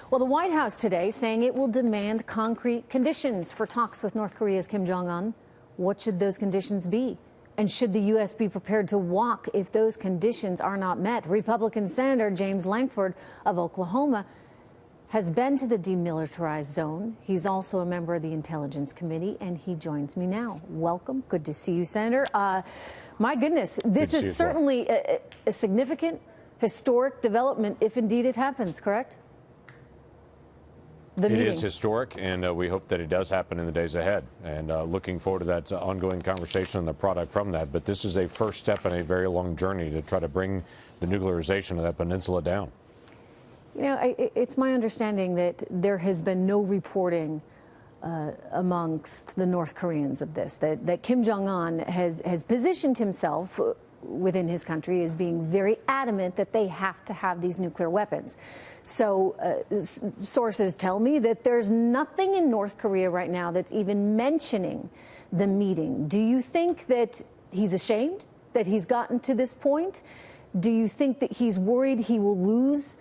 Well, the White House today saying it will demand concrete conditions for talks with North Korea's Kim Jong-un. What should those conditions be? And should the U.S. be prepared to walk if those conditions are not met? Republican Senator James Lankford of Oklahoma has been to the demilitarized zone. He's also a member of the Intelligence Committee, and he joins me now. Welcome. Good to see you, Senator. My goodness, this is certainly a significant, historic development if indeed it happens, correct? It is historic, and we hope that it does happen in the days ahead. And looking forward to that ongoing conversation and the product from that. But this is a first step in a very long journey to try to bring the nuclearization of that peninsula down. You know, it's my understanding that there has been no reporting amongst the North Koreans of this, that Kim Jong-un has positioned himself within his country as being very adamant that they have to have these nuclear weapons. So sources tell me that there's nothing in North Korea right now that's even mentioning the meeting. Do you think that he's ashamed that he's gotten to this point? Do you think that he's worried he will lose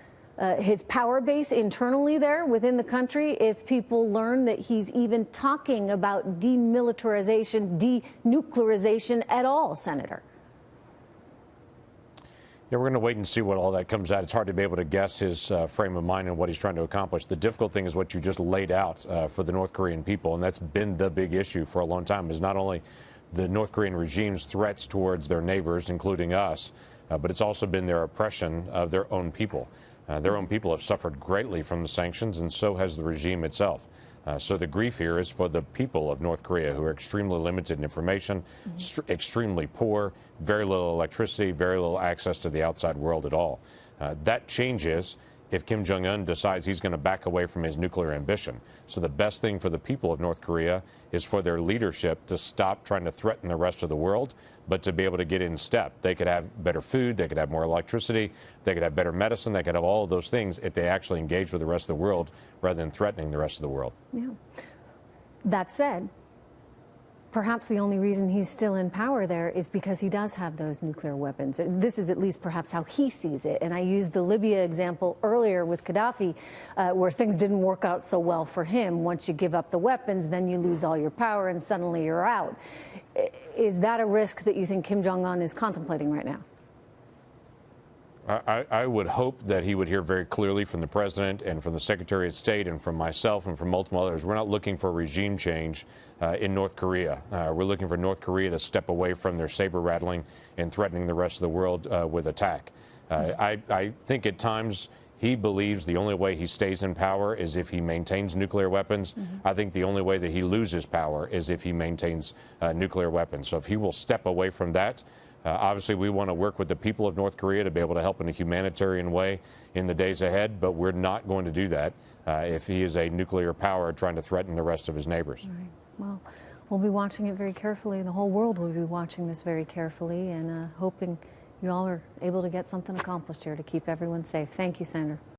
his power base internally there within the country if people learn that he's even talking about demilitarization, denuclearization at all, Senator? Yeah, we're going to wait and see what all that comes out. It's hard to be able to guess his frame of mind and what he's trying to accomplish. The difficult thing is what you just laid out for the North Korean people, and that's been the big issue for a long time, is not only the North Korean regime's threats towards their neighbors, including us, but it's also been their oppression of their own people. Their own people have suffered greatly from the sanctions, and so has the regime itself. So the grief here is for the people of North Korea, who are extremely limited in information, extremely poor, very little electricity, very little access to the outside world at all. That changes if Kim Jong-un decides he's going to back away from his nuclear ambition. So the best thing for the people of North Korea is for their leadership to stop trying to threaten the rest of the world, but to be able to get in step. They could have better food, they could have more electricity, they could have better medicine, they could have all of those things if they actually engage with the rest of the world rather than threatening the rest of the world. Yeah. That said, perhaps the only reason he's still in power there is because he does have those nuclear weapons. This is at least perhaps how he sees it. And I used the Libya example earlier with Gaddafi, where things didn't work out so well for him. Once you give up the weapons, then you lose all your power and suddenly you're out. Is that a risk that you think Kim Jong-un is contemplating right now? I would hope that he would hear very clearly from the president and from the Secretary of State and from myself and from multiple others. We're not looking for a regime change in North Korea. We're looking for North Korea to step away from their saber rattling and threatening the rest of the world with attack. I think at times he believes the only way he stays in power is if he maintains nuclear weapons. I think the only way that he loses power is if he maintains nuclear weapons. So if he will step away from that, obviously, we want to work with the people of North Korea to be able to help in a humanitarian way in the days ahead, but we're not going to do that if he is a nuclear power trying to threaten the rest of his neighbors. All right. Well, we'll be watching it very carefully. The whole world will be watching this very carefully and hoping you all are able to get something accomplished here to keep everyone safe. Thank you, Senator.